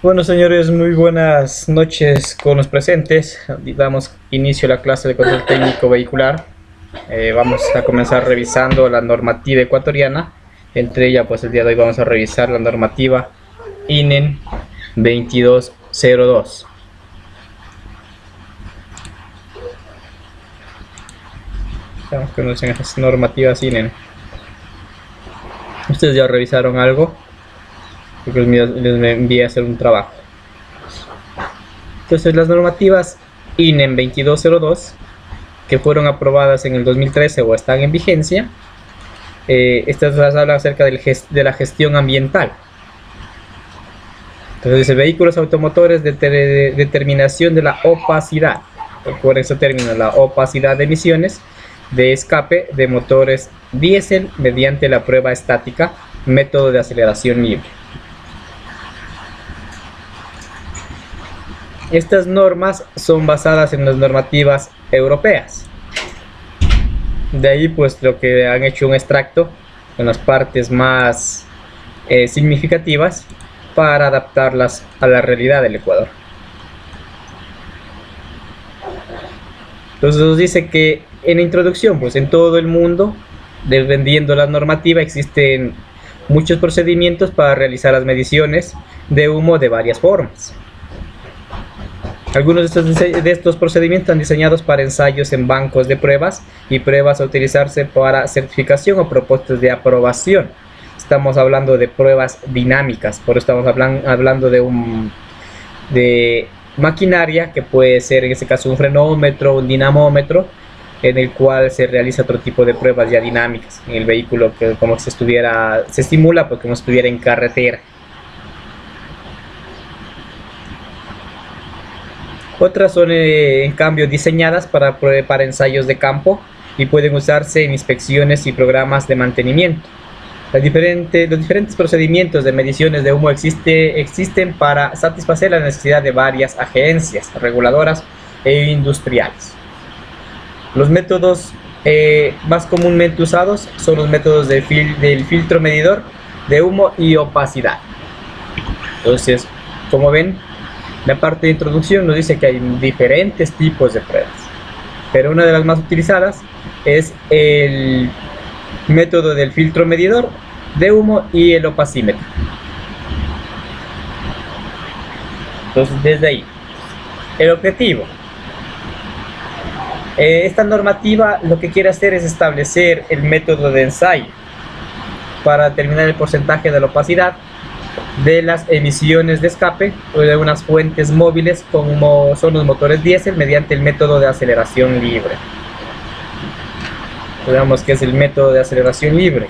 Bueno, señores, muy buenas noches con los presentes. Damos inicio a la clase de control técnico vehicular. Vamos a comenzar revisando la normativa ecuatoriana. Entre ella, pues el día de hoy vamos a revisar la normativa INEN 2202. Vamos a conocer esas normativas INEN. ¿Ustedes ya revisaron algo? Porque les envié a hacer un trabajo. Entonces, las normativas INEN 2202 que fueron aprobadas en el 2013 o están en vigencia, estas hablan acerca de la gestión ambiental. Entonces dice vehículos automotores de determinación de la opacidad. Recuerden ese término, la opacidad de emisiones de escape de motores diésel mediante la prueba estática, método de aceleración libre. Estas normas son basadas en las normativas europeas. De ahí pues lo que han hecho un extracto con las partes más significativas para adaptarlas a la realidad del Ecuador. Entonces nos dice que en la introducción, pues en todo el mundo, dependiendo la normativa, existen muchos procedimientos para realizar las mediciones de humo de varias formas. Algunos de estos procedimientos están diseñados para ensayos en bancos de pruebas y pruebas a utilizarse para certificación o propuestas de aprobación. Estamos hablando de pruebas dinámicas, por eso estamos hablando de maquinaria que puede ser en este caso un frenómetro, un dinamómetro, en el cual se realiza otro tipo de pruebas ya dinámicas en el vehículo, que como se estimula porque como estuviera en carretera. Otras son en cambio diseñadas para ensayos de campo y pueden usarse en inspecciones y programas de mantenimiento. Los diferentes procedimientos de mediciones de humo existen para satisfacer la necesidad de varias agencias reguladoras e industriales. Los métodos más comúnmente usados son los métodos del filtro medidor de humo y opacidad. Entonces, como ven, la parte de introducción nos dice que hay diferentes tipos de pruebas, pero una de las más utilizadas es el método del filtro medidor de humo y el opacímetro. Entonces, desde ahí, el objetivo. Esta normativa lo que quiere hacer es establecer el método de ensayo para determinar el porcentaje de la opacidad de las emisiones de escape de unas fuentes móviles como son los motores diésel mediante el método de aceleración libre. Veamos qué es el método de aceleración libre.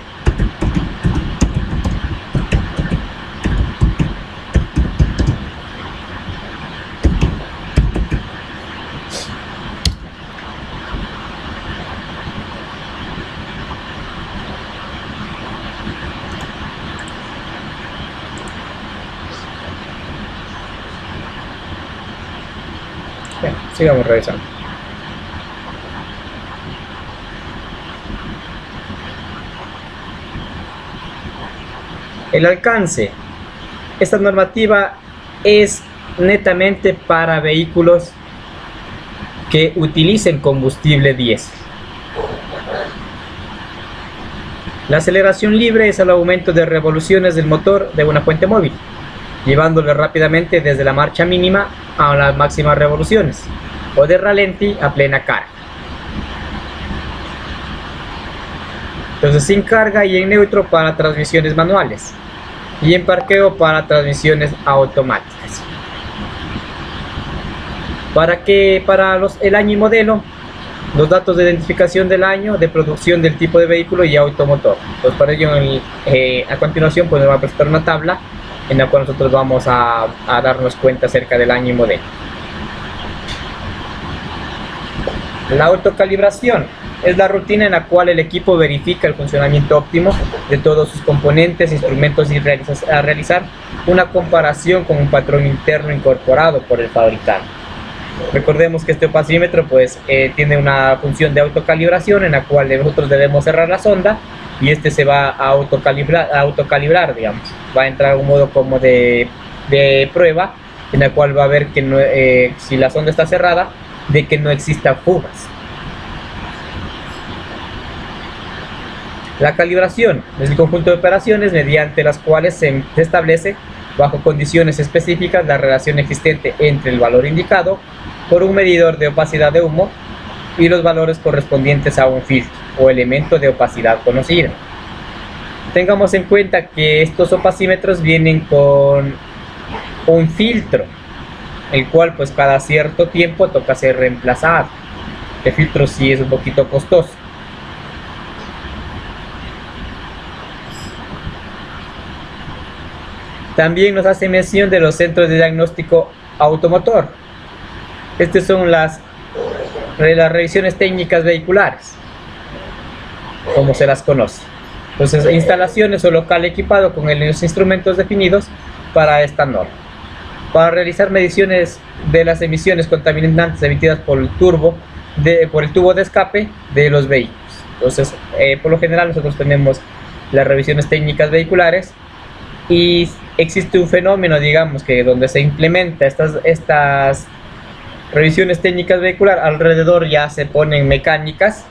Bien, sigamos revisando. El alcance. Esta normativa es netamente para vehículos que utilicen combustible diésel. La aceleración libre es el aumento de revoluciones del motor de una fuente móvil, llevándole rápidamente desde la marcha mínima a las máximas revoluciones, o de ralenti a plena carga. Entonces, sin carga y en neutro para transmisiones manuales, y en parqueo para transmisiones automáticas. Para el año y modelo, los datos de identificación del año, de producción del tipo de vehículo y automotor. Entonces, para ello, a continuación, pues nos va a presentar una tabla en la cual nosotros vamos a darnos cuenta acerca del año y modelo. La autocalibración es la rutina en la cual el equipo verifica el funcionamiento óptimo de todos sus componentes, instrumentos y a realizar una comparación con un patrón interno incorporado por el fabricante. Recordemos que este opacímetro pues tiene una función de autocalibración en la cual nosotros debemos cerrar la sonda y este se va a autocalibrar, digamos. Va a entrar a un modo como de de prueba en la cual va a ver que no, si la sonda está cerrada, de que no exista fugas. La calibración es el conjunto de operaciones mediante las cuales se establece bajo condiciones específicas la relación existente entre el valor indicado por un medidor de opacidad de humo y los valores correspondientes a un filtro o elemento de opacidad conocido. Tengamos en cuenta que estos opacímetros vienen con un filtro, el cual pues cada cierto tiempo toca ser reemplazado. El filtro sí es un poquito costoso. También nos hace mención de los centros de diagnóstico automotor. Estas son las revisiones técnicas vehiculares, como se las conoce. Entonces, instalaciones o local equipado con los instrumentos definidos para esta norma, para realizar mediciones de las emisiones contaminantes emitidas por el tubo de escape de los vehículos. Entonces, por lo general nosotros tenemos las revisiones técnicas vehiculares y existe un fenómeno, digamos, que donde se implementa estas revisiones técnicas vehiculares, alrededor ya se ponen mecánicas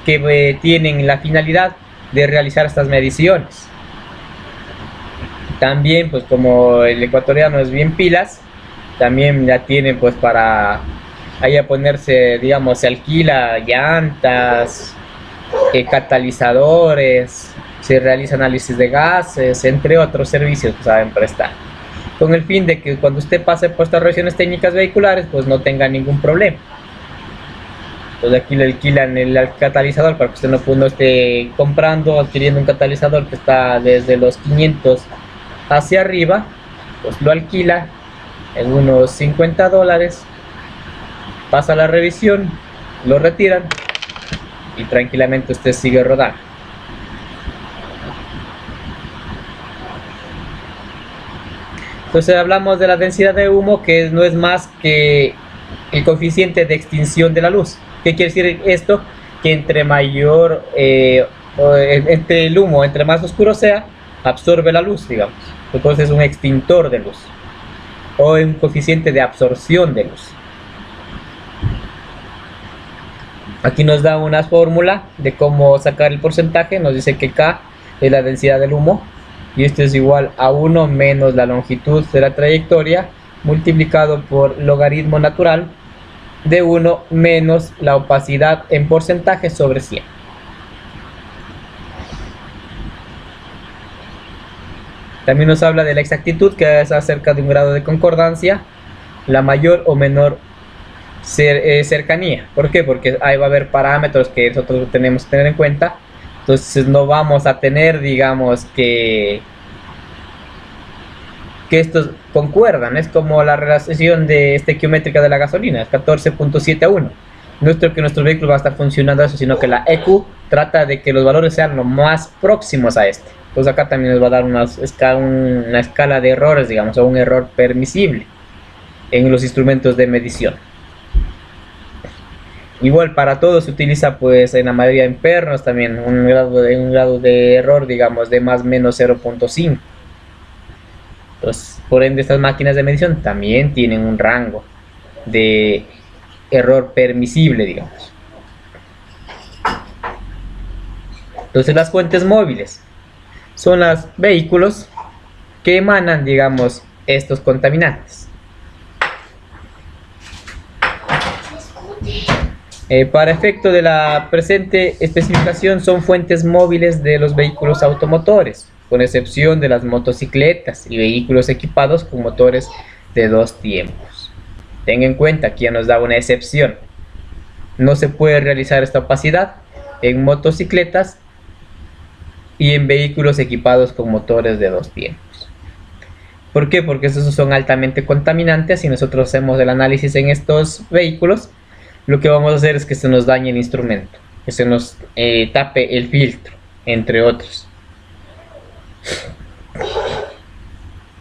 que tienen la finalidad de realizar estas mediciones. También, pues como el ecuatoriano es bien pilas, también ya tienen pues para ahí a ponerse, digamos, se alquila llantas, catalizadores, se realiza análisis de gases, entre otros servicios que saben prestar, con el fin de que cuando usted pase por estas revisiones técnicas vehiculares pues no tenga ningún problema. Entonces aquí le alquilan el catalizador para que usted no esté comprando, adquiriendo un catalizador que está desde los 500 hacia arriba, pues lo alquila en unos $50, pasa la revisión, lo retiran y tranquilamente usted sigue rodando. Entonces hablamos de la densidad de humo, que no es más que el coeficiente de extinción de la luz. ¿Qué quiere decir esto? Que entre mayor, entre el humo, entre más oscuro sea, absorbe la luz, digamos. Entonces es un extintor de luz o un coeficiente de absorción de luz. Aquí nos da una fórmula de cómo sacar el porcentaje. Nos dice que K es la densidad del humo y esto es igual a 1 menos la longitud de la trayectoria multiplicado por logaritmo natural de 1 menos la opacidad en porcentaje sobre 100. También nos habla de la exactitud, que es acerca de un grado de concordancia, la mayor o menor cercanía. ¿Por qué? Porque ahí va a haber parámetros que nosotros tenemos que tener en cuenta. Entonces no vamos a tener, digamos, que estos concuerdan. Es como la relación de estequiométrica de la gasolina, es 14.7 a 1. No es que nuestro vehículo va a estar funcionando eso, sino que la EQ trata de que los valores sean lo más próximos a este. Entonces acá también nos va a dar una escala de errores, digamos, o un error permisible en los instrumentos de medición. Igual para todo se utiliza pues en la mayoría de pernos también un grado de error, digamos, de más o menos 0.5. Entonces, por ende, estas máquinas de medición también tienen un rango de error permisible, digamos. Entonces, las fuentes móviles son los vehículos que emanan, digamos, estos contaminantes. Para efecto de la presente especificación son fuentes móviles de los vehículos automotores, con excepción de las motocicletas y vehículos equipados con motores de 2 tiempos. Tenga en cuenta que ya nos da una excepción. No se puede realizar esta opacidad en motocicletas y en vehículos equipados con motores de 2 tiempos. ¿Por qué? Porque esos son altamente contaminantes y nosotros hacemos el análisis en estos vehículos. Lo que vamos a hacer es que se nos dañe el instrumento, que se nos tape el filtro, entre otros.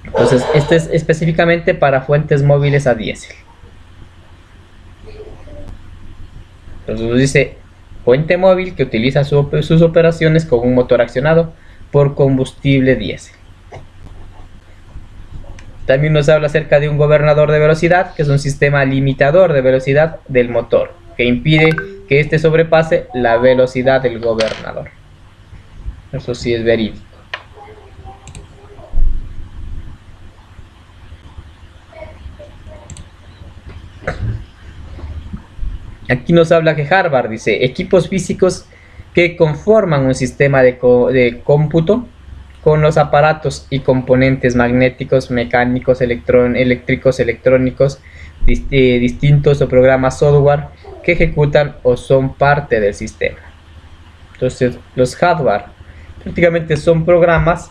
Entonces, este es específicamente para fuentes móviles a diésel. Entonces nos dice fuente móvil que utiliza sus operaciones con un motor accionado por combustible diésel. También nos habla acerca de un gobernador de velocidad, que es un sistema limitador de velocidad del motor, que impide que éste sobrepase la velocidad del gobernador. Eso sí es verídico. Aquí nos habla que Harvard dice, equipos físicos que conforman un sistema de cómputo con los aparatos y componentes magnéticos, mecánicos, eléctricos, electrónicos, distintos o programas software que ejecutan o son parte del sistema. Entonces, los hardware prácticamente son programas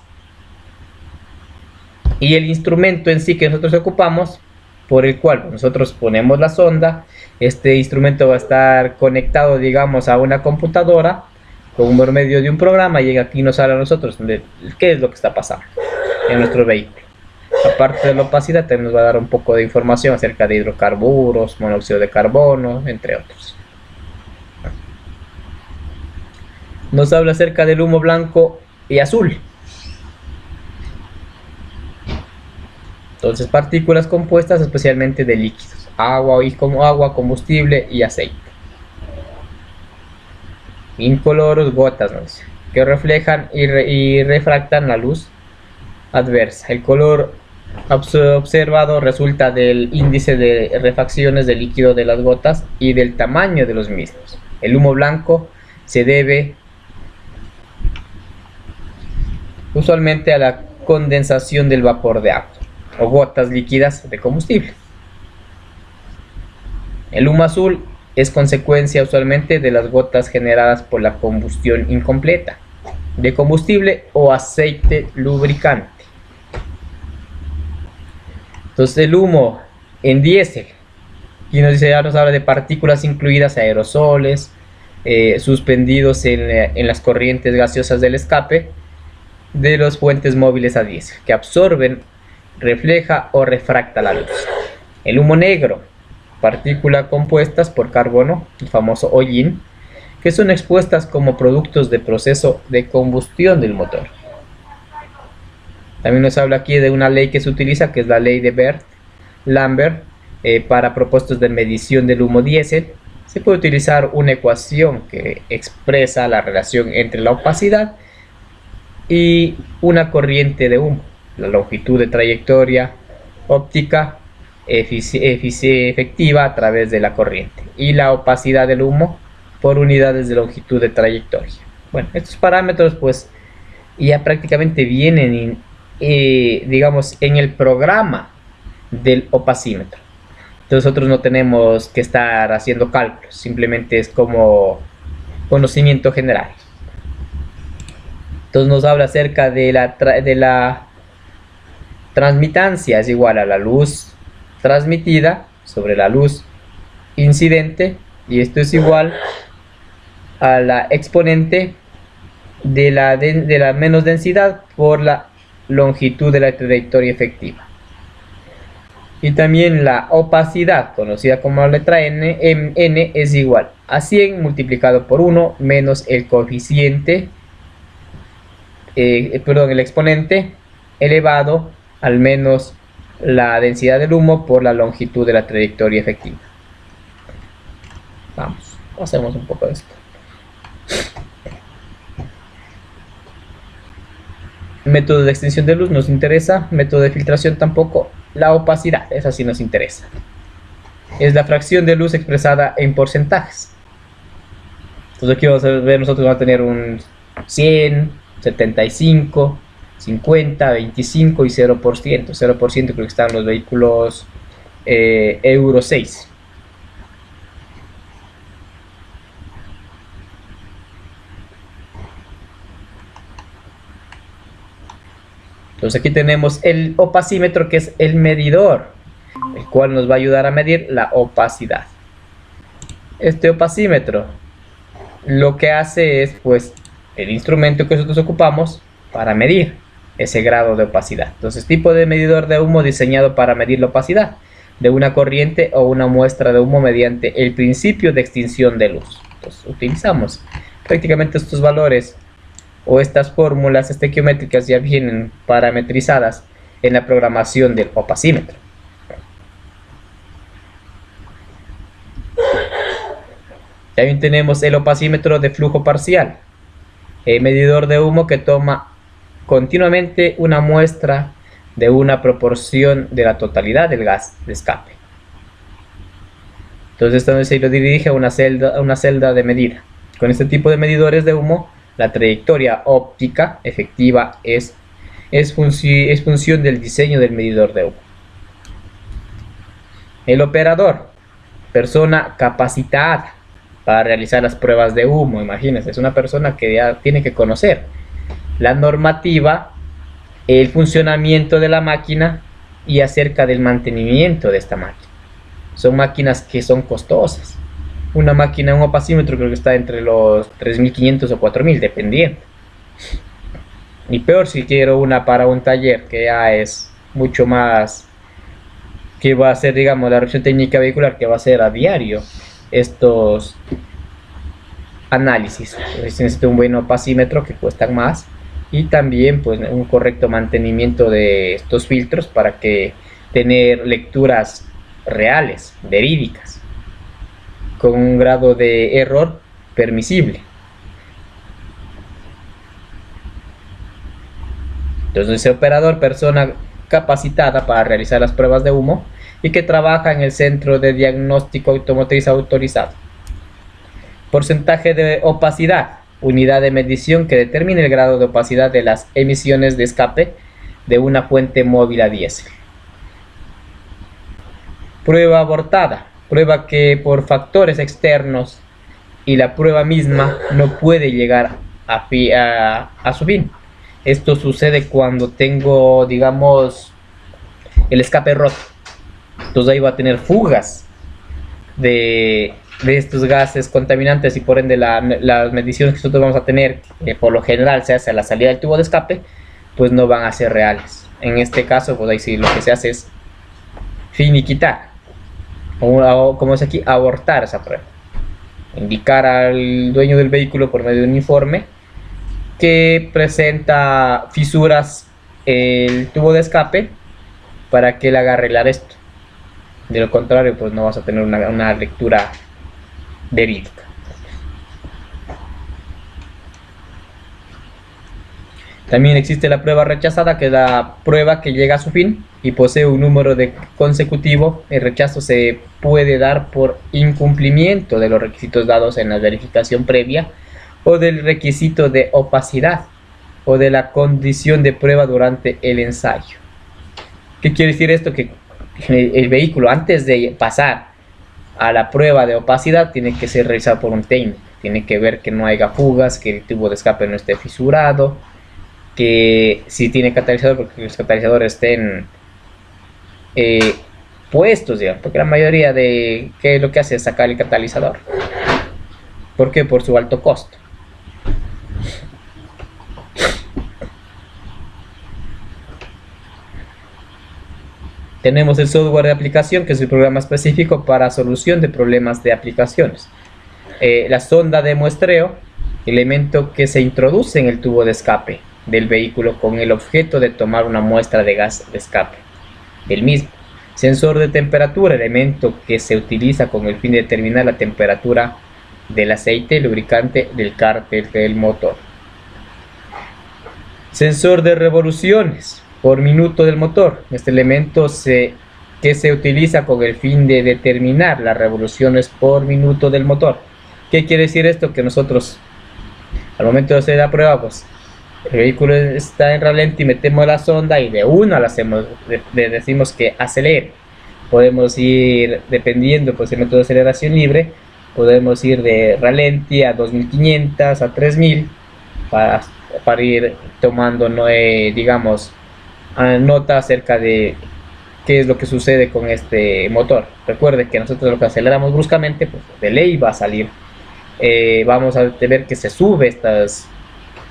y el instrumento en sí que nosotros ocupamos, por el cual nosotros ponemos la sonda. Este instrumento va a estar conectado, digamos, a una computadora por medio de un programa, y aquí nos habla a nosotros de qué es lo que está pasando en nuestro vehículo. Aparte de la opacidad, también nos va a dar un poco de información acerca de hidrocarburos, monóxido de carbono, entre otros. Nos habla acerca del humo blanco y azul. Entonces, partículas compuestas especialmente de líquidos, agua, combustible y aceite. Incoloros, gotas, ¿no? Que reflejan y refractan la luz adversa. El color observado resulta del índice de refracciones del líquido de las gotas y del tamaño de los mismos. El humo blanco se debe usualmente a la condensación del vapor de agua o gotas líquidas de combustible. El humo azul es consecuencia usualmente de las gotas generadas por la combustión incompleta de combustible o aceite lubricante. Entonces, el humo en diésel, y ya nos habla de partículas incluidas, aerosoles, suspendidos en las corrientes gaseosas del escape de los puentes móviles a diésel, que absorben, refleja o refracta la luz. El humo negro, partículas compuestas por carbono, el famoso hollín, que son expuestas como productos de proceso de combustión del motor. También nos habla aquí de una ley que se utiliza, que es la ley de Bert-Lambert, para propósitos de medición del humo diésel. Se puede utilizar una ecuación que expresa la relación entre la opacidad y una corriente de humo, la longitud de trayectoria óptica efectiva a través de la corriente y la opacidad del humo por unidades de longitud de trayectoria. Bueno, estos parámetros pues ya prácticamente vienen digamos en el programa del opacímetro. Entonces nosotros no tenemos que estar haciendo cálculos, simplemente es como conocimiento general. Entonces nos habla acerca de la transmitancia, es igual a la luz transmitida sobre la luz incidente, y esto es igual a la exponente de la menos densidad por la longitud de la trayectoria efectiva. Y también la opacidad, conocida como la letra n, es igual a 100 multiplicado por 1 menos el coeficiente, el exponente elevado al menos la densidad del humo por la longitud de la trayectoria efectiva. Vamos, hacemos un poco de esto. Método de extinción de luz nos interesa, método de filtración tampoco. La opacidad, esa sí nos interesa. Es la fracción de luz expresada en porcentajes. Entonces aquí vamos a ver, nosotros vamos a tener un 100, 75, 50, 25 y 0%. 0% creo que están los vehículos Euro 6. Entonces aquí tenemos el opacímetro, que es el medidor, el cual nos va a ayudar a medir la opacidad. Este opacímetro lo que hace es pues el instrumento que nosotros ocupamos para medir ese grado de opacidad. Entonces, tipo de medidor de humo diseñado para medir la opacidad de una corriente o una muestra de humo mediante el principio de extinción de luz. Entonces utilizamos prácticamente estos valores o estas fórmulas estequiométricas, ya vienen parametrizadas en la programación del opacímetro. También tenemos el opacímetro de flujo parcial, el medidor de humo que toma continuamente una muestra de una proporción de la totalidad del gas de escape. Entonces esto se lo dirige a una celda de medida. Con este tipo de medidores de humo, la trayectoria óptica efectiva es función del diseño del medidor de humo. El operador, persona capacitada para realizar las pruebas de humo. Imagínense, es una persona que ya tiene que conocer la normativa, el funcionamiento de la máquina y acerca del mantenimiento de esta máquina. Son máquinas que son costosas. Una máquina, un opacímetro, creo que está entre los 3.500 o 4.000, dependiendo. Y peor si quiero una para un taller, que ya es mucho más, que va a ser, digamos, la revisión técnica vehicular, que va a ser a diario estos análisis. Entonces necesito un buen opacímetro, que cuestan más, y también pues un correcto mantenimiento de estos filtros para que tener lecturas reales, verídicas, con un grado de error permisible. Entonces ese operador, persona capacitada para realizar las pruebas de humo y que trabaja en el centro de diagnóstico automotriz autorizado. Porcentaje de opacidad, unidad de medición que determina el grado de opacidad de las emisiones de escape de una fuente móvil a diésel. Prueba abortada, prueba que por factores externos y la prueba misma no puede llegar a su fin. Esto sucede cuando tengo, digamos, el escape roto. Entonces ahí va a tener fugas de estos gases contaminantes y por ende las mediciones que nosotros vamos a tener, que por lo general se hace a la salida del tubo de escape, pues no van a ser reales. En este caso, pues ahí sí lo que se hace es finiquitar, o como es aquí, abortar esa prueba. Indicar al dueño del vehículo por medio de un informe que presenta fisuras el tubo de escape para que él haga arreglar esto. De lo contrario, pues no vas a tener una lectura verídica. También existe la prueba rechazada, que es la prueba que llega a su fin y posee un número consecutivo. El rechazo se puede dar por incumplimiento de los requisitos dados en la verificación previa, o del requisito de opacidad, o de la condición de prueba durante el ensayo. ¿Qué quiere decir esto? Que el vehículo, antes de pasar a la prueba de opacidad, tiene que ser revisado por un técnico. Tiene que ver que no haya fugas, que el tubo de escape no esté fisurado, que si tiene catalizador, porque los catalizadores estén puestos, digamos, porque la mayoría de ¿qué es lo que hace? Es sacar el catalizador. ¿Por qué? Por su alto costo. Tenemos el software de aplicación, que es el programa específico para solución de problemas de aplicaciones. La sonda de muestreo, elemento que se introduce en el tubo de escape del vehículo con el objeto de tomar una muestra de gas de escape del mismo. Sensor de temperatura, elemento que se utiliza con el fin de determinar la temperatura del aceite lubricante del cárter del motor. Sensor de revoluciones por minuto del motor. Este elemento que se utiliza con el fin de determinar las revoluciones por minuto del motor. ¿Qué quiere decir esto? Que nosotros, al momento de hacer la prueba, pues el vehículo está en ralentí y metemos la sonda y de una le decimos que acelere. Podemos ir, dependiendo pues el método de aceleración libre, podemos ir de ralentí a 2500 a 3000 para ir tomando, digamos, nota acerca de qué es lo que sucede con este motor. Recuerde que nosotros lo que aceleramos bruscamente, pues de ley va a salir, vamos a ver que se sube estas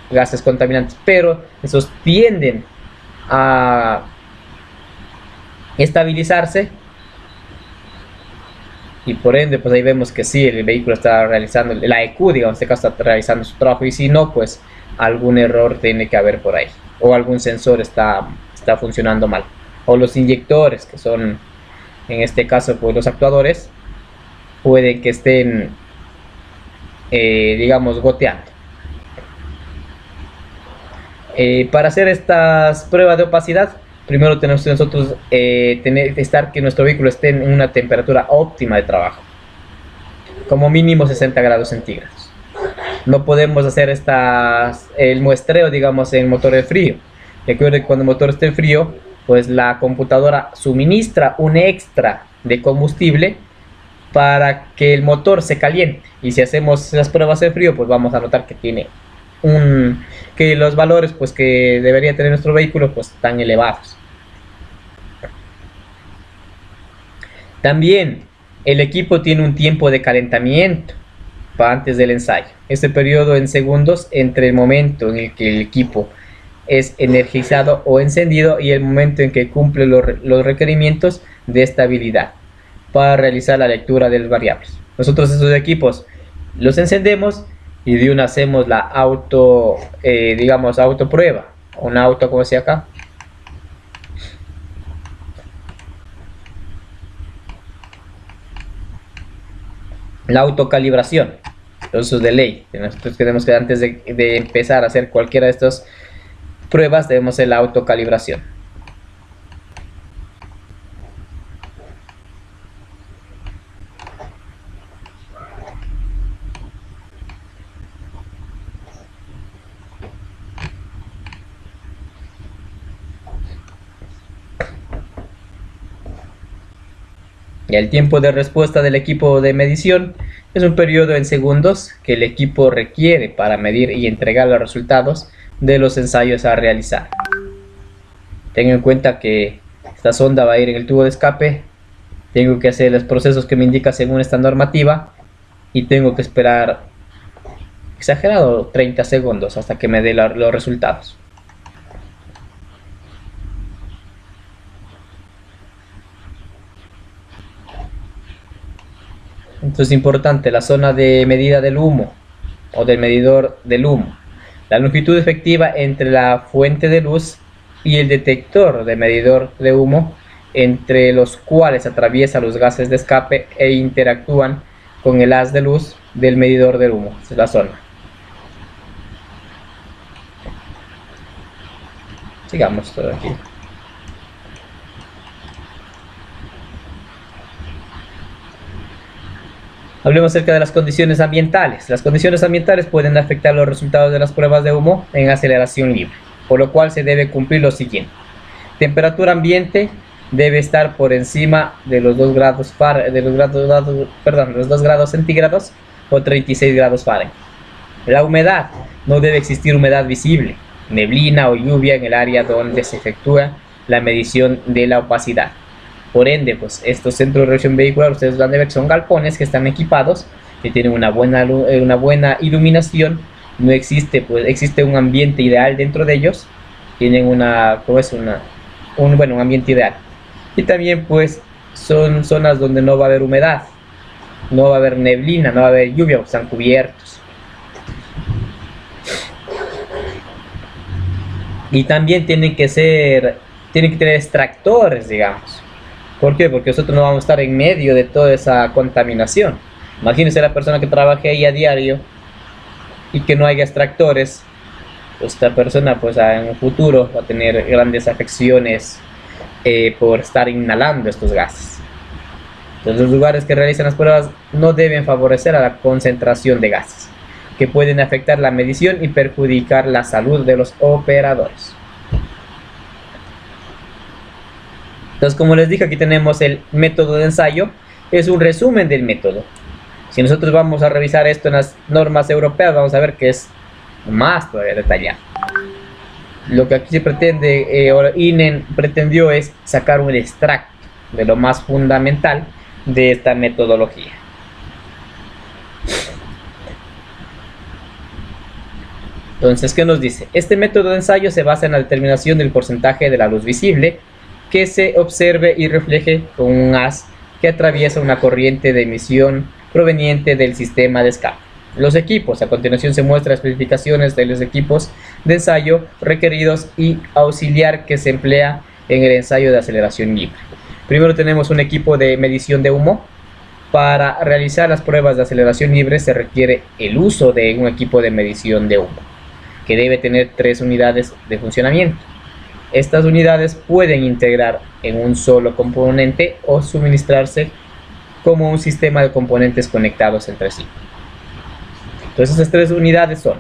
gases contaminantes, pero esos tienden a estabilizarse y por ende pues ahí vemos que sí, el vehículo está realizando, la EQ, digamos, en este caso está realizando su trabajo, y si no, pues algún error tiene que haber por ahí. o algún sensor está funcionando mal, o los inyectores, que son en este caso pues los actuadores, pueden que estén digamos goteando. Para hacer estas pruebas de opacidad, primero tenemos que nosotros estar que nuestro vehículo esté en una temperatura óptima de trabajo, como mínimo 60 grados centígrados. No podemos hacer el muestreo, digamos, en motores frío. Recuerden que cuando el motor esté frío, pues la computadora suministra un extra de combustible para que el motor se caliente. Y si hacemos las pruebas en frío, pues vamos a notar que tiene que los valores pues que debería tener nuestro vehículo pues están elevados. También el equipo tiene un tiempo de calentamiento para antes del ensayo. Este periodo en segundos entre el momento en el que el equipo es energizado o encendido y el momento en que cumple los requerimientos de estabilidad para realizar la lectura de las variables. Nosotros estos equipos los encendemos y de una hacemos la digamos autoprueba, una auto como decía acá. La autocalibración, entonces de ley. Nosotros tenemos que antes de empezar a hacer cualquiera de estas pruebas debemos hacer la autocalibración. Y el tiempo de respuesta del equipo de medición es un periodo en segundos que el equipo requiere para medir y entregar los resultados de los ensayos a realizar. Tengo en cuenta que esta sonda va a ir en el tubo de escape, tengo que hacer los procesos que me indica según esta normativa y tengo que esperar exagerado 30 segundos hasta que me dé los resultados. Entonces es importante la zona de medida del humo o del medidor del humo, la longitud efectiva entre la fuente de luz y el detector de medidor de humo, entre los cuales atraviesa los gases de escape e interactúan con el haz de luz del medidor del humo. Esa es la zona. Sigamos todo aquí. Hablemos acerca de las condiciones ambientales. Las condiciones ambientales pueden afectar los resultados de las pruebas de humo en aceleración libre, por lo cual se debe cumplir lo siguiente. Temperatura ambiente debe estar por encima de los 2 grados, los 2 grados centígrados o 36 grados Fahrenheit. La humedad, no debe existir humedad visible, neblina o lluvia en el área donde se efectúa la medición de la opacidad. Por ende, pues estos centros de revisión vehicular, ustedes van a ver que son galpones que están equipados, que tienen una buena iluminación. No existe, pues existe un ambiente ideal dentro de ellos. Tienen un ambiente ideal. Y también pues son zonas donde no va a haber humedad, no va a haber neblina, no va a haber lluvia, porque están cubiertos. Y también tienen que tener extractores, digamos. ¿Por qué? Porque nosotros no vamos a estar en medio de toda esa contaminación. Imagínense la persona que trabaje ahí a diario y que no haya extractores. Esta persona pues en un futuro va a tener grandes afecciones por estar inhalando estos gases. Entonces los lugares que realizan las pruebas no deben favorecer a la concentración de gases, que pueden afectar la medición y perjudicar la salud de los operadores. Entonces, como les dije, aquí tenemos el método de ensayo. Es un resumen del método. Si nosotros vamos a revisar esto en las normas europeas, vamos a ver que es más todavía detallado. Lo que aquí se pretende, INEN pretendió es sacar un extracto de lo más fundamental de esta metodología. Entonces, ¿qué nos dice? Este método de ensayo se basa en la determinación del porcentaje de la luz visible que se observe y refleje con un haz que atraviesa una corriente de emisión proveniente del sistema de escape. Los equipos, a continuación se muestran especificaciones de los equipos de ensayo requeridos y auxiliar que se emplea en el ensayo de aceleración libre. Primero tenemos un equipo de medición de humo. Para realizar las pruebas de aceleración libre se requiere el uso de un equipo de medición de humo, que debe tener 3 unidades de funcionamiento. Estas unidades pueden integrar en un solo componente o suministrarse como un sistema de componentes conectados entre sí. Entonces, estas 3 unidades son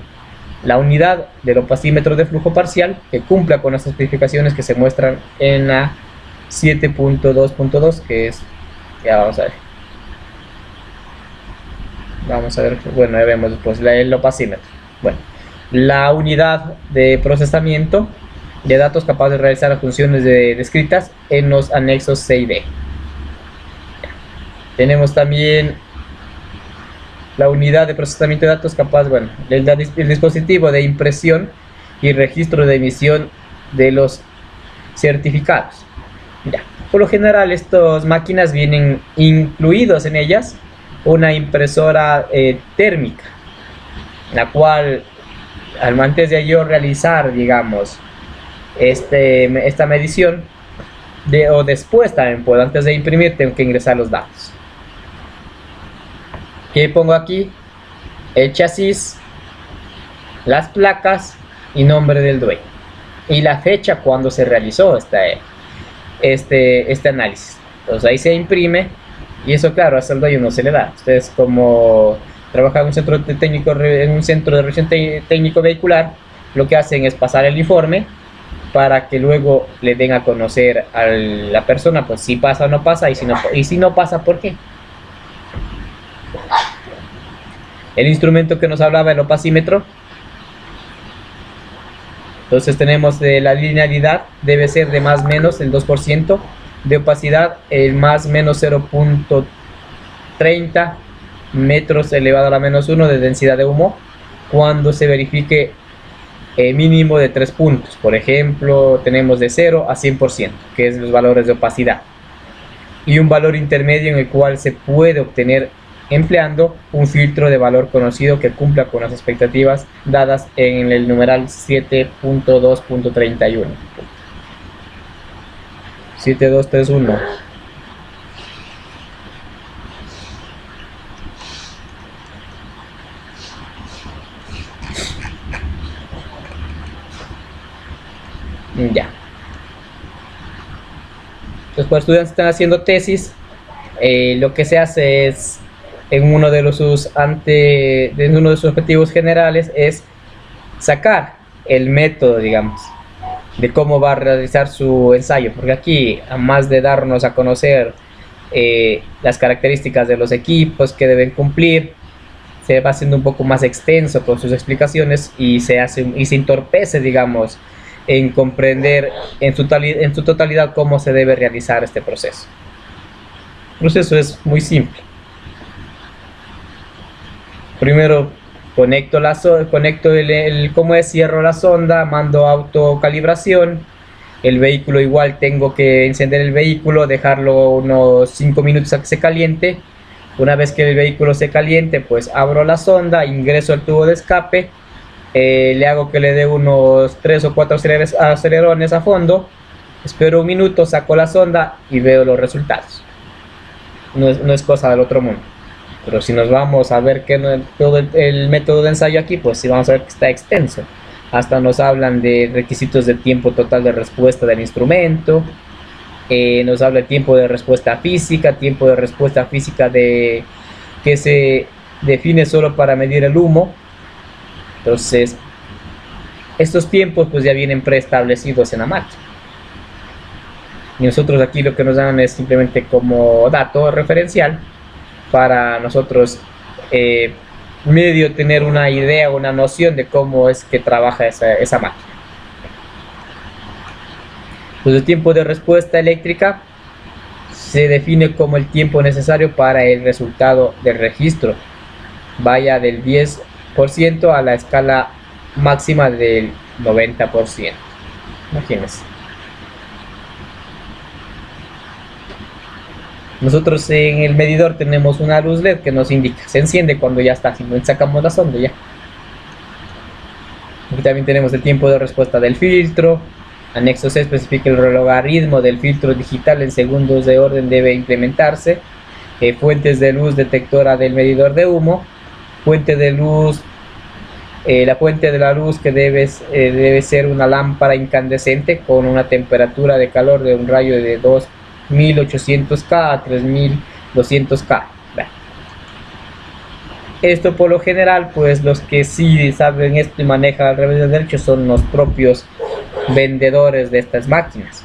la unidad del opacímetro de flujo parcial, que cumpla con las especificaciones que se muestran en la 7.2.2, que es, ya vamos a ver, bueno, ya vemos después el opacímetro. Bueno, la unidad de procesamiento de datos capaz de realizar las funciones descritas en los anexos C y D. Tenemos también la unidad de procesamiento de datos capaz, bueno, el dispositivo de impresión y registro de emisión de los certificados. Ya. Por lo general, estas máquinas vienen incluidos en ellas una impresora térmica, la cual antes de yo realizar, digamos, esta medición, o después también puedo, antes de imprimir, tengo que ingresar los datos. ¿Qué pongo aquí? El chasis, las placas y nombre del dueño, y la fecha cuando se realizó este análisis. Entonces ahí se imprime, y eso, claro, hasta el dueño no se le da. Ustedes, como trabajan en un centro de revisión técnico vehicular, lo que hacen es pasar el informe para que luego le den a conocer a la persona, pues, si pasa o no pasa, y si no pasa, ¿por qué? El instrumento que nos hablaba, el opacímetro. Entonces tenemos la linealidad, debe ser de más o menos el 2%, de opacidad el más o menos 0.30 metros elevado a la menos 1 de densidad de humo, cuando se verifique mínimo de 3 puntos. Por ejemplo, tenemos de 0 a 100%, que es los valores de opacidad, y un valor intermedio en el cual se puede obtener empleando un filtro de valor conocido que cumpla con las expectativas dadas en el numeral 7.2.31. 7231. Ya. Los estudiantes están haciendo tesis. Lo que se hace es, en uno de sus objetivos generales, es sacar el método, digamos, de cómo va a realizar su ensayo, porque aquí, además de darnos a conocer las características de los equipos que deben cumplir, se va haciendo un poco más extenso con sus explicaciones, y se entorpece, digamos, en comprender en su totalidad cómo se debe realizar este proceso. El proceso es muy simple. Primero conecto cierro la sonda, mando autocalibración. El vehículo, igual tengo que encender el vehículo, dejarlo unos 5 minutos a que se caliente. Una vez que el vehículo se caliente, pues abro la sonda, ingreso el tubo de escape, le hago que le dé unos 3 o 4 acelerones a fondo, espero un minuto, saco la sonda y veo los resultados. No es cosa del otro mundo. Pero si nos vamos a ver todo el método de ensayo aquí, pues sí vamos a ver que está extenso. Hasta nos hablan de requisitos de tiempo total de respuesta del instrumento, nos habla de tiempo de respuesta física, que se define solo para medir el humo. Entonces, estos tiempos pues ya vienen preestablecidos en la máquina. Y nosotros aquí lo que nos dan es simplemente como dato referencial para nosotros medio tener una idea, una noción de cómo es que trabaja esa máquina. Pues el tiempo de respuesta eléctrica se define como el tiempo necesario para el resultado del registro vaya del 10% a la escala máxima del 90%. Imagínense. Nosotros en el medidor tenemos una luz LED que nos indica, se enciende cuando ya está, si no sacamos la sonda ya. Aquí también tenemos el tiempo de respuesta del filtro. Anexo C especifica el logaritmo del filtro digital en segundos de orden debe implementarse. Fuentes de luz detectora del medidor de humo. Fuente de luz, la fuente de la luz que debe ser una lámpara incandescente con una temperatura de calor de un rayo de 2800K a 3200K. Esto por lo general, pues los que sí saben esto y manejan al revés del derecho son los propios vendedores de estas máquinas,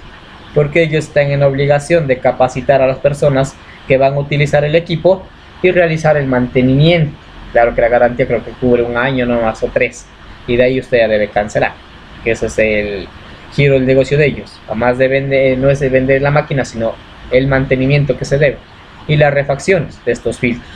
porque ellos están en obligación de capacitar a las personas que van a utilizar el equipo y realizar el mantenimiento. Claro que la garantía creo que cubre un año nomás o 3, y de ahí usted ya debe cancelar, que ese es el giro del negocio de ellos. Además de vender, no es de vender la máquina, sino el mantenimiento que se debe y las refacciones de estos filtros.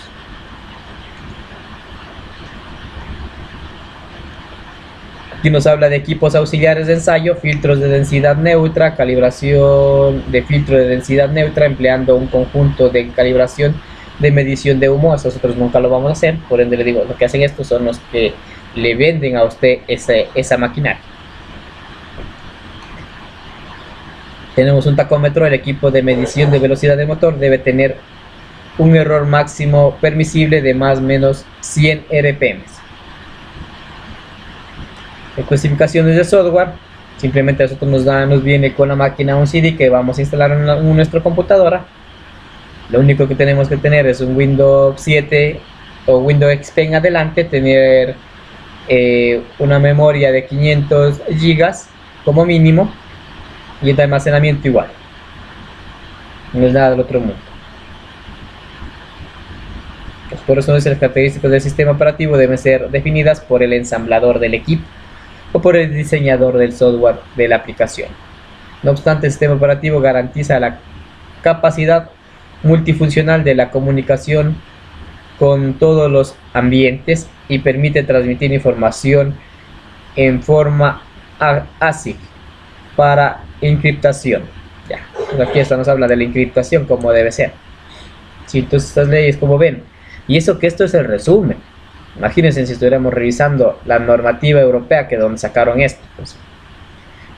Aquí nos habla de equipos auxiliares de ensayo, filtros de densidad neutra, calibración de filtro de densidad neutra empleando un conjunto de calibración de medición de humo. Eso nosotros nunca lo vamos a hacer, por ende le digo, lo que hacen estos son los que le venden a usted esa maquinaria. Tenemos un tacómetro. El equipo de medición de velocidad de motor debe tener un error máximo permisible de más o menos 100 RPM. Especificaciones de software. Simplemente a nosotros nos viene con la máquina un CD que vamos a instalar en nuestra computadora. Lo único que tenemos que tener es un Windows 7 o Windows XP en adelante, tener una memoria de 500 GB como mínimo y el de almacenamiento igual. No es nada del otro mundo. Por eso las características del sistema operativo deben ser definidas por el ensamblador del equipo o por el diseñador del software de la aplicación. No obstante, el sistema operativo garantiza la capacidad multifuncional de la comunicación con todos los ambientes y permite transmitir información en forma ASIC para encriptación. Ya, pues aquí esto nos habla de la encriptación como debe ser. Sí, entonces estas leyes, como ven, y eso que esto es el resumen. Imagínense si estuviéramos revisando la normativa europea, que donde sacaron esto, pues,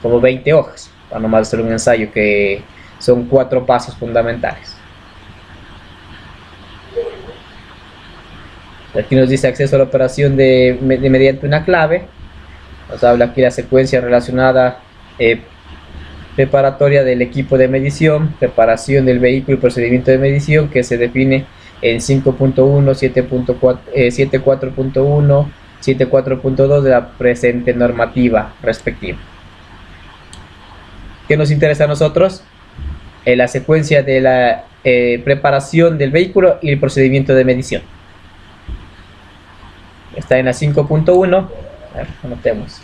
como 20 hojas, para nomás hacer un ensayo que son 4 pasos fundamentales. Aquí nos dice acceso a la operación mediante una clave. Nos habla aquí la secuencia relacionada preparatoria del equipo de medición, preparación del vehículo y procedimiento de medición, que se define en 5.1, 7.4.1, 7.4.2 de la presente normativa respectiva. ¿Qué nos interesa a nosotros? La secuencia de la preparación del vehículo y el procedimiento de medición. Está en la 5.1. Anotemos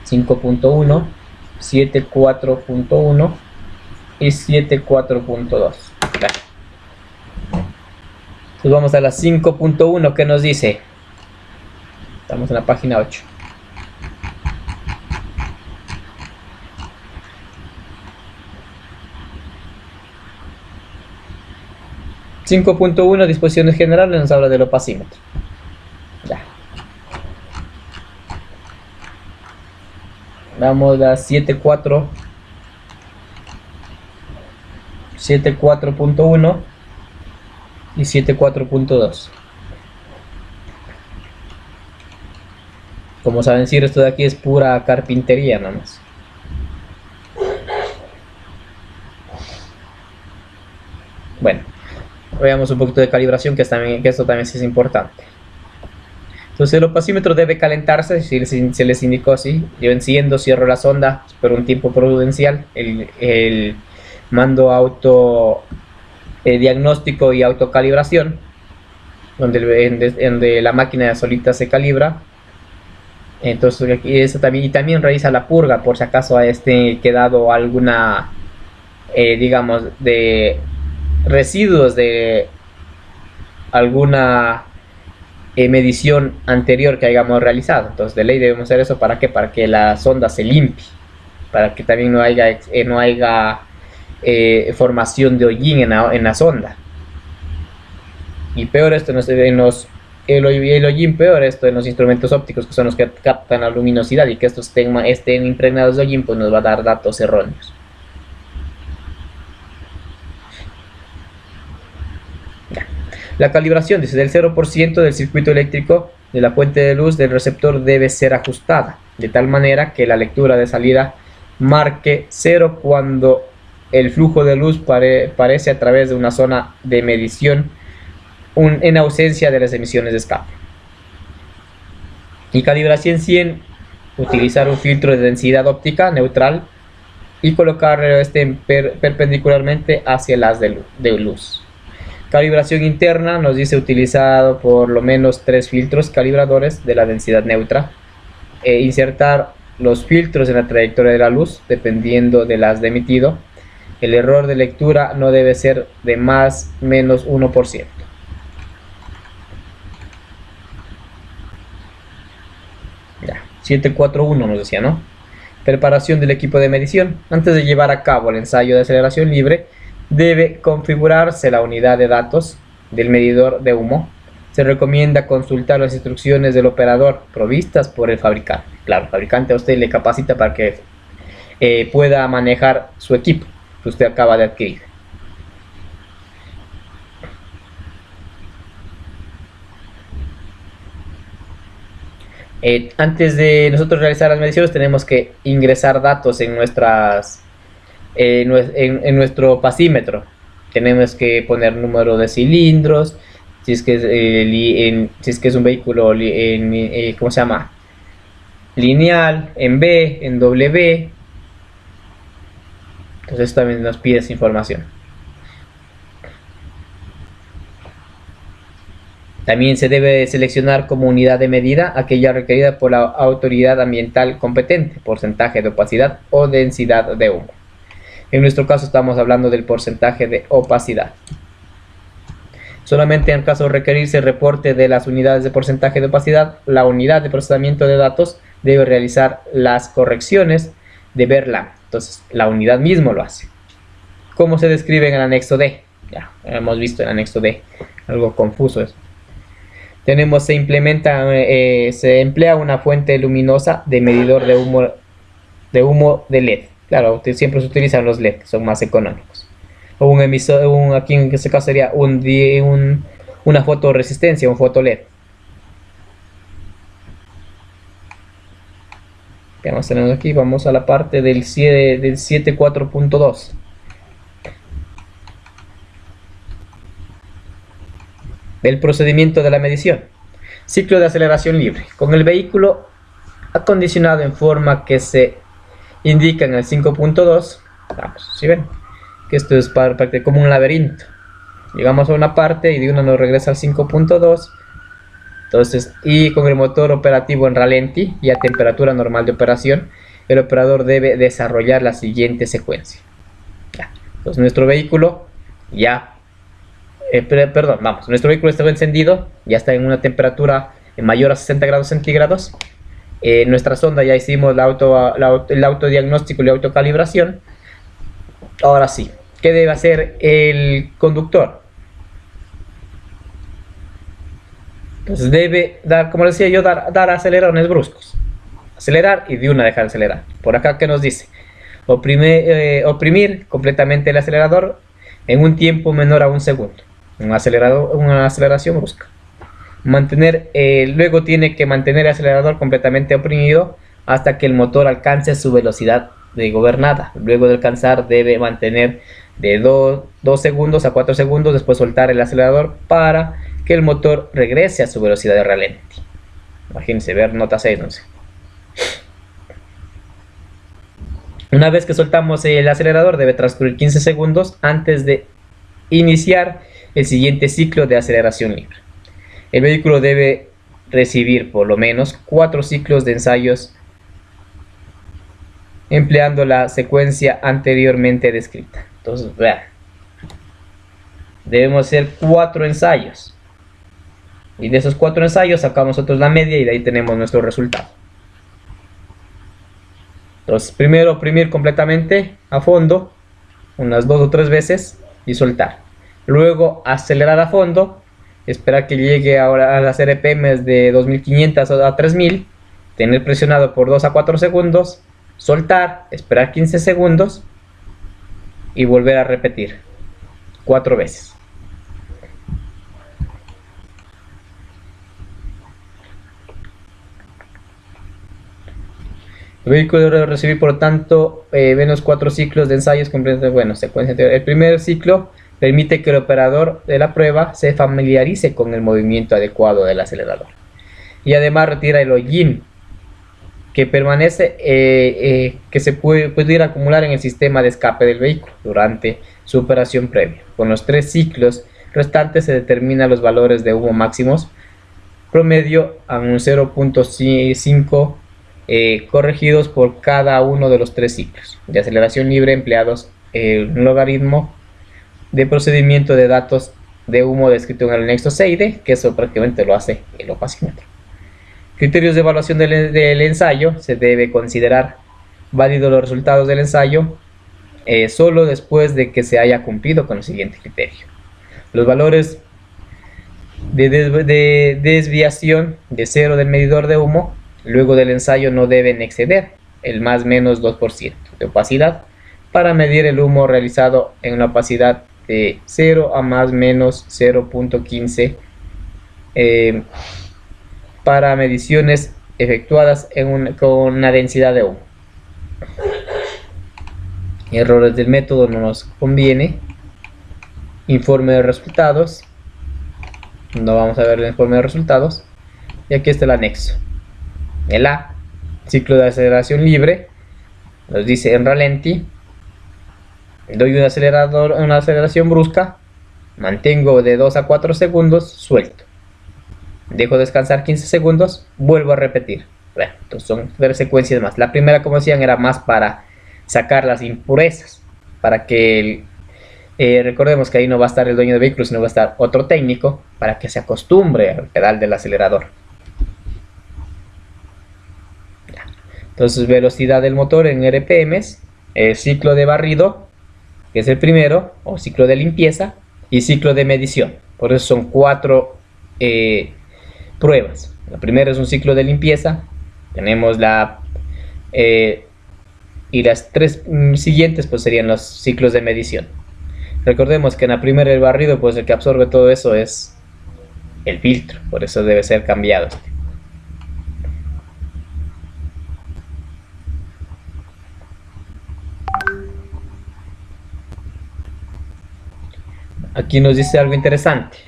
5.1, 7.4.1 y 7.4.2. Entonces vamos a la 5.1, que nos dice, estamos en la página 8. Disposiciones generales, nos habla del opacímetro. Ya. Vamos a 7.4.1 y 7.4.2. Como saben, si esto de aquí es pura carpintería nada más. Bueno, veamos un poquito de calibración, que esto también es importante. Entonces el opacímetro debe calentarse, si se les indicó así. Yo enciendo, cierro la sonda por un tiempo prudencial. El mando auto diagnóstico y autocalibración, donde la máquina solita se calibra. Entonces aquí eso también realiza la purga por si acaso ha quedado alguna digamos de residuos de alguna medición anterior que hayamos realizado. Entonces de ley debemos hacer eso. ¿Para qué? Para que la sonda se limpie, para que también no haya formación de hollín en la sonda. Y peor esto en los el hollín peor, esto en los instrumentos ópticos, que son los que captan la luminosidad, y que estos estén impregnados de hollín, pues nos va a dar datos erróneos. La calibración, dice, del 0% del circuito eléctrico de la fuente de luz del receptor debe ser ajustada, de tal manera que la lectura de salida marque 0 cuando el flujo de luz parece a través de una zona de medición en ausencia de las emisiones de escape. Y calibración 100, utilizar un filtro de densidad óptica neutral y colocar perpendicularmente hacia el haz de luz. Calibración interna nos dice utilizado por lo menos 3 filtros calibradores de la densidad neutra. Insertar los filtros en la trayectoria de la luz dependiendo del haz de emitido. El error de lectura no debe ser de más menos 1%. Ya, 741 nos decía, ¿no? Preparación del equipo de medición. Antes de llevar a cabo el ensayo de aceleración libre, debe configurarse la unidad de datos del medidor de humo. Se recomienda consultar las instrucciones del operador provistas por el fabricante. Claro, el fabricante a usted le capacita para que pueda manejar su equipo que usted acaba de adquirir. Antes de nosotros realizar las mediciones tenemos que ingresar datos en nuestro pasímetro. Tenemos que poner número de cilindros, si es que es un vehículo ¿cómo se llama? Lineal, en B, en W. Entonces también nos pide esa información. También se debe seleccionar como unidad de medida aquella requerida por la autoridad ambiental competente, porcentaje de opacidad o densidad de humo. En nuestro caso estamos hablando del porcentaje de opacidad. Solamente en caso de requerirse el reporte de las unidades de porcentaje de opacidad, la unidad de procesamiento de datos debe realizar las correcciones de verla. Entonces la unidad mismo lo hace. ¿Cómo se describe en el anexo D? Ya hemos visto el anexo D, algo confuso eso. Se emplea una fuente luminosa de medidor de humo de LED. Claro, siempre se utilizan los LED, que son más económicos. O un emisor, aquí en este caso sería una fotoresistencia, un foto LED. ¿Qué más tenemos aquí? Vamos a la parte del 7.4.2. El procedimiento de la medición. Ciclo de aceleración libre. Con el vehículo acondicionado en forma que se indica en el 5.2. Vamos, ¿sí ven? Que esto es como un laberinto. Llegamos a una parte y de una nos regresa al 5.2. Entonces, y con el motor operativo en ralenti y a temperatura normal de operación, el operador debe desarrollar la siguiente secuencia. Ya. Entonces nuestro vehículo nuestro vehículo está encendido, ya está en una temperatura mayor a 60 grados centígrados. Nuestra sonda ya hicimos el autodiagnóstico y la autocalibración. Ahora sí, ¿qué debe hacer el conductor? Entonces debe dar, como decía yo, dar acelerones bruscos. Acelerar y de una dejar de acelerar. Por acá, ¿qué nos dice? Oprimir completamente el acelerador en un tiempo menor a un segundo. Una aceleración brusca. Luego tiene que mantener el acelerador completamente oprimido hasta que el motor alcance su velocidad gobernada. Luego de alcanzar debe mantener de 2 segundos a 4 segundos, después soltar el acelerador para que el motor regrese a su velocidad de ralenti. Imagínense, ver nota 6, no sé. Una vez que soltamos el acelerador debe transcurrir 15 segundos antes de iniciar el siguiente ciclo de aceleración libre. El vehículo debe recibir por lo menos 4 ciclos de ensayos empleando la secuencia anteriormente descrita. Entonces, vean, debemos hacer 4 ensayos. Y de esos 4 ensayos sacamos nosotros la media y de ahí tenemos nuestro resultado. Entonces, primero oprimir completamente a fondo, unas 2 o 3 veces y soltar. Luego acelerar a fondo esperar que llegue ahora a las RPMs de 2500 a 3000, tener presionado por 2 a 4 segundos, soltar, esperar 15 segundos y volver a repetir 4 veces. El vehículo debe recibir, por lo tanto, menos 4 ciclos de ensayos completos. Bueno, secuencia anterior. El primer ciclo permite que el operador de la prueba se familiarice con el movimiento adecuado del acelerador. Y además retira el hollín que permanece, que se pudiera acumular en el sistema de escape del vehículo durante su operación previa. Con los 3 ciclos restantes se determinan los valores de humo máximos promedio a un 0.5 corregidos por cada uno de los 3 ciclos de aceleración libre empleados un logaritmo de procedimiento de datos de humo descrito en el anexo CID, que eso prácticamente lo hace el opacímetro. Criterios de evaluación del ensayo: se debe considerar válidos los resultados del ensayo solo después de que se haya cumplido con el siguiente criterio. Los valores de desviación de cero del medidor de humo luego del ensayo no deben exceder el más menos 2% de opacidad para medir el humo realizado en una opacidad de 0 a más menos 0.15 para mediciones efectuadas con una densidad de humo. Errores del método no nos conviene. Informe de resultados. No vamos a ver el informe de resultados. Y aquí está el anexo. El A, ciclo de aceleración libre, nos dice en ralenti, doy una aceleración brusca, mantengo de 2 a 4 segundos, suelto, dejo descansar 15 segundos, vuelvo a repetir. Bueno, entonces son 3 secuencias más. La primera, como decían, era más para sacar las impurezas, para que recordemos que ahí no va a estar el dueño del vehículo, sino va a estar otro técnico para que se acostumbre al pedal del acelerador. Entonces, velocidad del motor en RPMs, ciclo de barrido, que es el primero, o ciclo de limpieza, y ciclo de medición. Por eso son 4 pruebas. La primera es un ciclo de limpieza, tenemos y las 3 siguientes pues serían los ciclos de medición. Recordemos que en la primera, el barrido, pues el que absorbe todo eso es el filtro, por eso debe ser cambiado. Aquí nos dice algo interesante.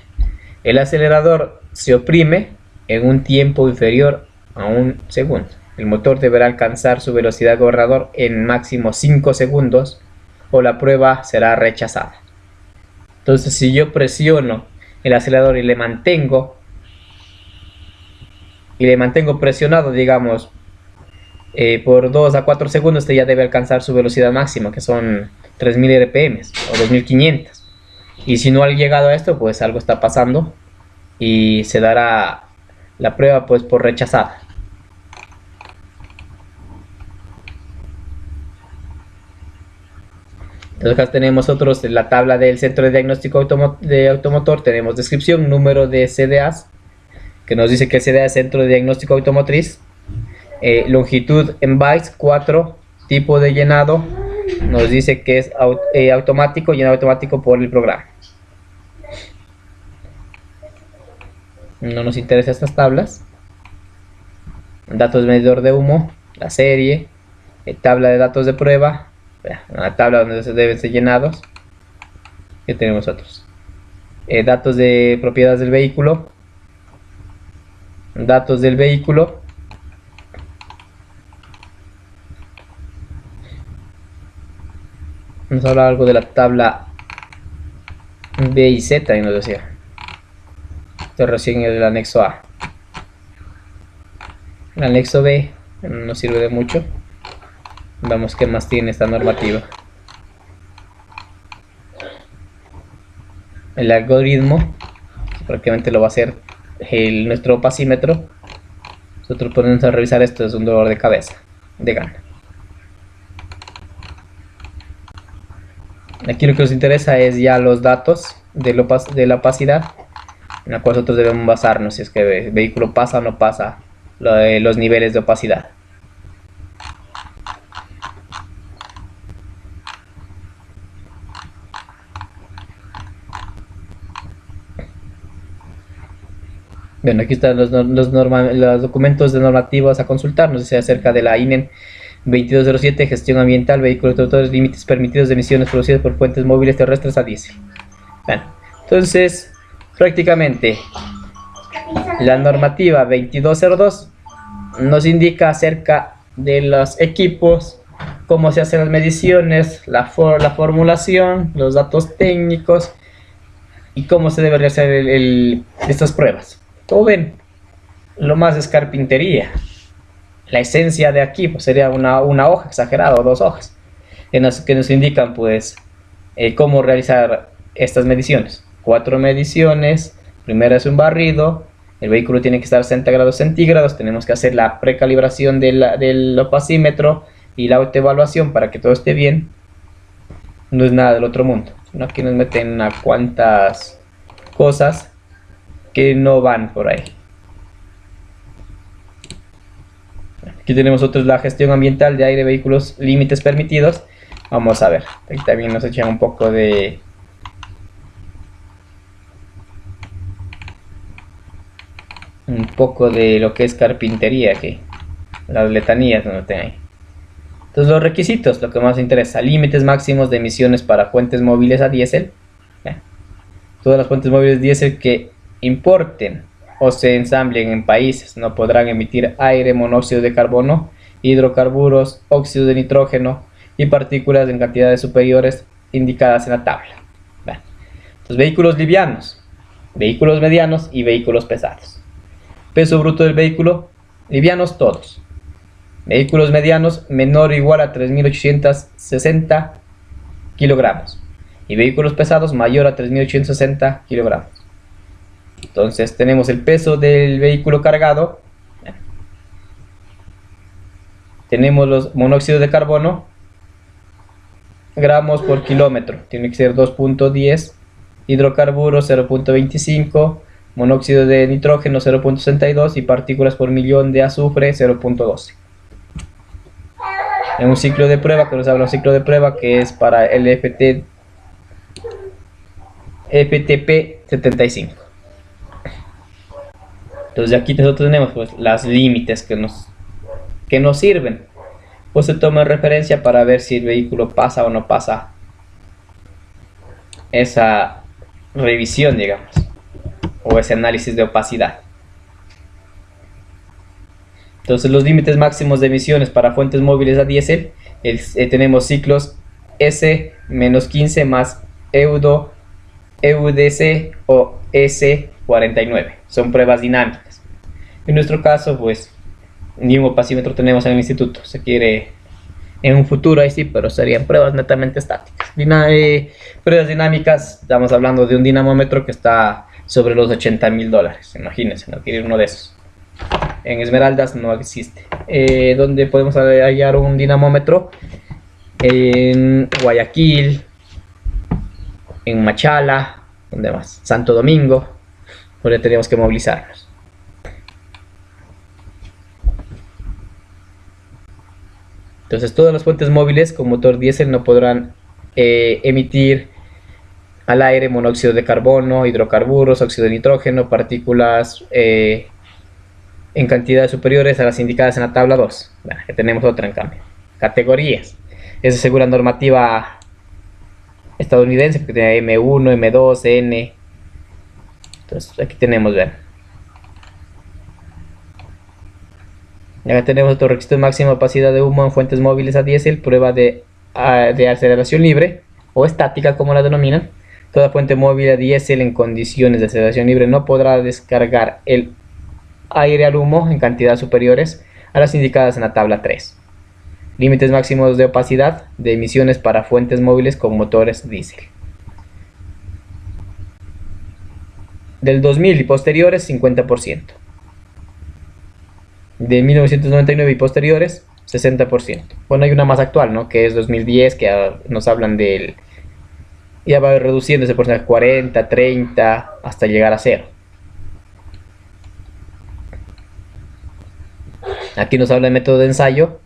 El acelerador se oprime en un tiempo inferior a 1 segundo. El motor deberá alcanzar su velocidad gobernador en máximo 5 segundos o la prueba será rechazada. Entonces, si yo presiono el acelerador y le mantengo presionado, digamos, por 2 a 4 segundos, este ya debe alcanzar su velocidad máxima, que son 3000 RPM o 2500. Y si no ha llegado a esto, pues algo está pasando y se dará la prueba pues por rechazada. Entonces acá tenemos otros, la tabla del centro de diagnóstico automotor, tenemos descripción, número de CDAs, que nos dice que el CDA es centro de diagnóstico automotriz, longitud en bytes 4, tipo de llenado, nos dice que es automático, llenado automático por el programa. No nos interesan estas tablas. Datos de medidor de humo, la serie, tabla de datos de prueba, la tabla donde se deben ser llenados. Aquí tenemos otros. Datos de propiedades del vehículo, datos del vehículo, nos habla algo de la tabla B y Z y nos decía. Esto recién es el anexo A. El anexo B no nos sirve de mucho. Vamos qué más tiene esta normativa. El algoritmo, que prácticamente lo va a hacer nuestro opacímetro. Nosotros ponemos a revisar esto, es un dolor de cabeza, de gana. Aquí lo que nos interesa es ya los datos de la opacidad. en la cual nosotros debemos basarnos si es que el vehículo pasa o no pasa los niveles de opacidad. Bueno, aquí están los documentos de normativas a consultar. Nos dice acerca de la INEN 2207, gestión ambiental, vehículos de autores, límites permitidos de emisiones producidas por fuentes móviles terrestres a diésel. Bueno, entonces, prácticamente, la normativa 2202 nos indica acerca de los equipos, cómo se hacen las mediciones, la formulación, los datos técnicos y cómo se debe realizar estas pruebas. Como ven, lo más es carpintería. La esencia de aquí pues, sería una hoja exagerada o 2 hojas que nos indican pues cómo realizar estas mediciones. 4 mediciones. Primera es un barrido. El vehículo tiene que estar a 60 grados centígrados. Tenemos que hacer la precalibración del opacímetro y la autoevaluación para que todo esté bien. No es nada del otro mundo, sino que nos meten a cuantas cosas que no van por ahí. Aquí tenemos otros, la gestión ambiental de aire, vehículos, límites permitidos. Vamos a ver, aquí también nos echan un poco de lo que es carpintería aquí, las letanías no lo tienen ahí. Entonces los requisitos, lo que más interesa: límites máximos de emisiones para fuentes móviles a diésel. Todas las fuentes móviles diésel que importen o se ensamblen en países no podrán emitir aire, monóxido de carbono, hidrocarburos, óxido de nitrógeno y partículas en cantidades superiores indicadas en la tabla. Los vehículos livianos, vehículos medianos y vehículos pesados. Peso bruto del vehículo: livianos todos. Vehículos medianos menor o igual a 3.860 kilogramos y vehículos pesados mayor a 3.860 kilogramos. Entonces tenemos el peso del vehículo cargado, tenemos los monóxidos de carbono, gramos por kilómetro, tiene que ser 2.10, hidrocarburos 0.25, monóxido de nitrógeno 0.62 y partículas por millón de azufre 0.12. En un ciclo de prueba, que nos habla un ciclo de prueba que es para el FTP 75. Entonces aquí nosotros tenemos pues las límites que nos sirven. Pues se toma en referencia para ver si el vehículo pasa o no pasa esa revisión, digamos, o ese análisis de opacidad. Entonces los límites máximos de emisiones para fuentes móviles a diésel, tenemos ciclos S-15 más EUDO, EUDC o S49. Son pruebas dinámicas. En nuestro caso, pues, ni un opacímetro tenemos en el instituto. Se quiere en un futuro, ahí sí, pero serían pruebas netamente estáticas. Pruebas dinámicas, estamos hablando de un dinamómetro que está sobre los $80.000. Imagínense, no quiere uno de esos. En Esmeraldas no existe. ¿Dónde podemos hallar un dinamómetro? En Guayaquil, en Machala, ¿dónde más? Santo Domingo, donde tenemos que movilizarnos. Entonces todas las fuentes móviles con motor diésel no podrán emitir al aire monóxido de carbono, hidrocarburos, óxido de nitrógeno, partículas en cantidades superiores a las indicadas en la tabla 2. Bueno, que tenemos otra en cambio. Categorías. Esa según la normativa estadounidense, que tiene M1, M2, N. Entonces aquí tenemos, vean. Acá tenemos otro requisito máximo de opacidad de humo en fuentes móviles a diésel, prueba de aceleración libre o estática como la denominan. Toda fuente móvil a diésel en condiciones de aceleración libre no podrá descargar el aire al humo en cantidades superiores a las indicadas en la tabla 3. Límites máximos de opacidad de emisiones para fuentes móviles con motores diésel. Del 2000 y posteriores, 50%. De 1999 y posteriores, 60%. Bueno, hay una más actual, ¿no? Que es 2010, que nos hablan del... Ya va reduciendo ese porcentaje 40, 30, hasta llegar a 0. Aquí nos habla de método de ensayo,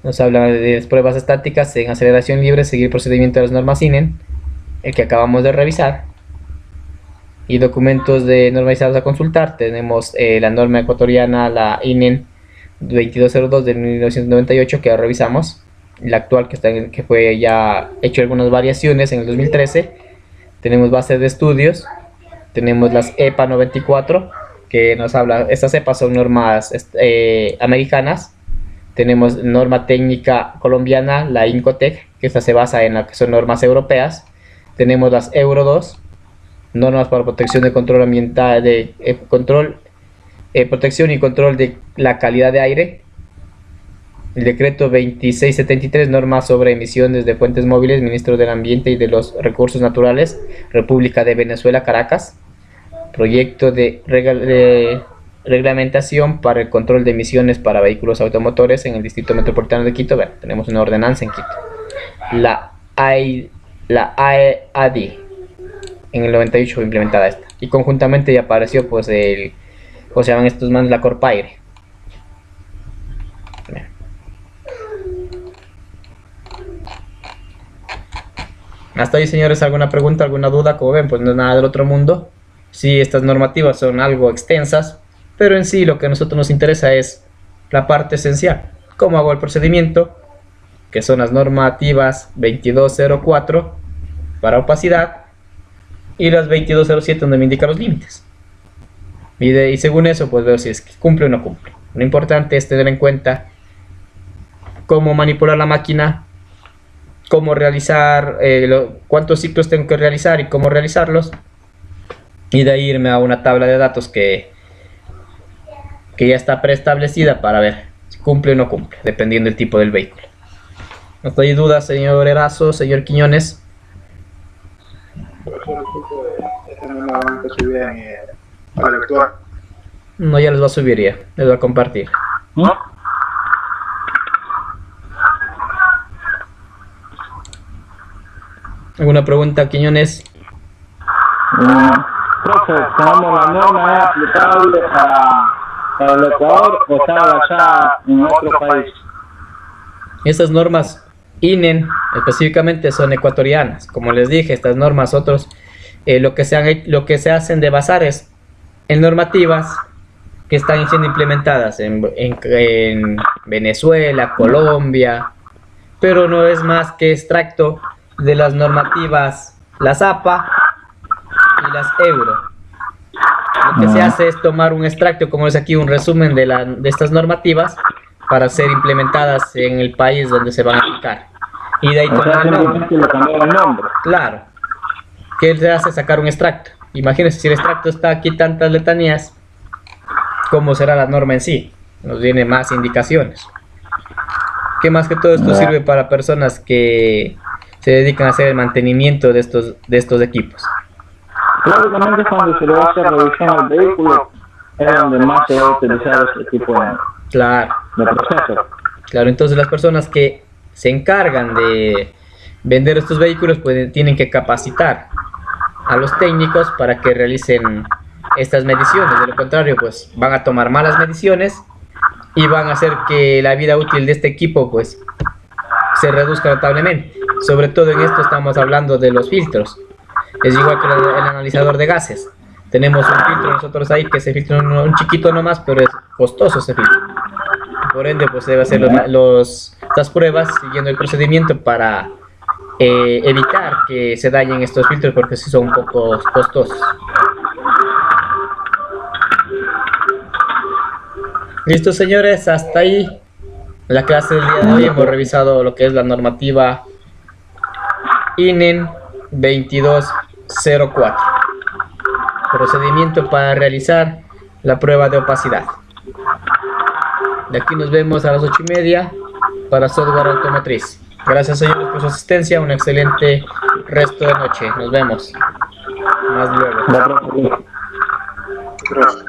nos habla de pruebas estáticas en aceleración libre, seguir el procedimiento de las normas INEN, el que acabamos de revisar. Y documentos normalizados a consultar, tenemos la norma ecuatoriana, la INEN 2202 de 1998 que revisamos, la actual que fue ya hecho algunas variaciones en el 2013. Tenemos bases de estudios, tenemos las EPA 94 que nos habla, estas EPA son normas americanas. Tenemos norma técnica colombiana, la INCOTEC, que esta se basa en lo que son normas europeas. Tenemos las Euro 2, normas para protección de control ambiental, protección y control de la calidad de aire. El decreto 2673, normas sobre emisiones de fuentes móviles, Ministro del Ambiente y de los Recursos Naturales, República de Venezuela, Caracas. Proyecto de reglamentación para el control de emisiones para vehículos automotores en el Distrito Metropolitano de Quito. Bueno, tenemos una ordenanza en Quito. La AEAD en el 98 fue implementada esta. Y conjuntamente ya apareció pues ¿cómo se llaman estos manos? La Corpaire. Hasta ahí, señores, ¿alguna pregunta, alguna duda? Como ven, pues no es nada del otro mundo. Sí, estas normativas son algo extensas, pero en sí lo que a nosotros nos interesa es la parte esencial. ¿Cómo hago el procedimiento? Que son las normativas 2204 para opacidad y las 2207 donde me indican los límites. Y según eso, pues veo si es que cumple o no cumple. Lo importante es tener en cuenta cómo manipular la máquina, cómo realizar, cuántos ciclos tengo que realizar y cómo realizarlos. Y de ahí irme a una tabla de datos que ya está preestablecida para ver si cumple o no cumple, dependiendo del tipo del vehículo. ¿No hay dudas, señor Erazo, señor Quiñones? No, ya les va a subir, ya les va a compartir. ¿Alguna pregunta, Quiñones? Profe, ¿cómo la norma es aplicable para el Ecuador o está basada en otro país? Estas normas INEN específicamente son ecuatorianas. Como les dije, estas normas lo que se hacen de basar es en normativas que están siendo implementadas en Venezuela, Colombia, pero no es más que extracto de las normativas, las APA y las Euro. Lo que se hace es tomar un extracto, como es aquí un resumen de estas normativas, para ser implementadas en el país donde se van a aplicar. Y de ahí tomar el nombre. Claro. ¿Qué se hace? Sacar un extracto. Imagínense, si el extracto está aquí tantas letanías, ¿cómo será la norma en sí? Nos viene más indicaciones. Que más que todo esto sirve para personas que se dedican a hacer el mantenimiento de estos equipos. Lógicamente, cuando se le va a hacer revisión al vehículo es donde más se va a utilizar este tipo de proceso. Claro, entonces las personas que se encargan de vender estos vehículos pues tienen que capacitar a los técnicos para que realicen estas mediciones. De lo contrario, pues van a tomar malas mediciones y van a hacer que la vida útil de este equipo pues se reduzca notablemente. Sobre todo en esto estamos hablando de los filtros. Es igual que el analizador de gases. Tenemos un filtro nosotros ahí, que ese filtro un chiquito nomás, pero es costoso ese filtro. Por ende, pues se debe hacer estas pruebas siguiendo el procedimiento para evitar que se dañen estos filtros, porque sí son un poco costosos. Listo, señores, hasta ahí la clase del día de hoy. Hemos revisado lo que es la normativa INEN 2204, procedimiento para realizar la prueba de opacidad. De aquí nos vemos a las 8:30 para software automotriz. Gracias, señores, por su asistencia. Un excelente resto de noche. Nos vemos más luego. Gracias.